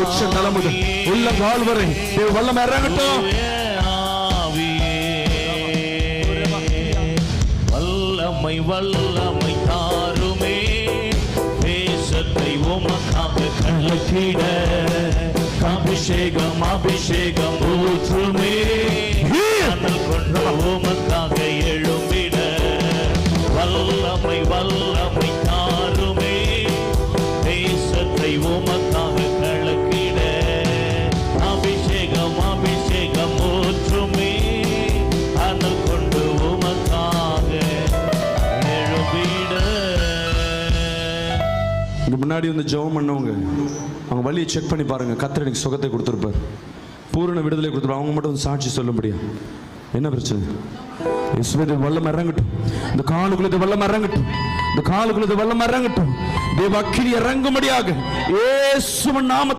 உச்ச தலைமுதல் உள்ள கால் வரை தேவ வல்லமை இறங்கட்டும். வல்லமை வல்லமை தாருமே, தேசத்தை உமக்காக கலக்கிட அபிஷேகம் அபிஷேகம் ஊற்றுமே, அனல் கொண்ட உமக்காக எழும்பிட வல்லமை வல்லமை தாருமே, தேசத்தை உமக்காக கலக்கிட அபிஷேகம் அபிஷேகம் ஊற்றுமே, அனல் கொண்டு உமக்காக எழும்பிட. இங்க முன்னாடி வந்து ஜெபம் பண்ணவங்க அவங்க வழியை செக் பண்ணி பாருங்க. கர்த்தர் எனக்கு சுகத்தை கொடுத்துருப்பார், பூரண விடுதலை கொடுத்துருப்பார். அவங்க மட்டும் வந்து சாட்சி சொல்ல முடியும். என்ன பிரச்சனை? இயேசுவே வல்லமை இறங்கட்டும். இந்த காலுக்குள்ள வல்லமை இறங்கட்டும். இந்த காலுக்குள்ள வல்லமை இறங்கட்டும். தேவ அக்கினி இறங்கும்படியாக இயேசுவின் நாமத்தில்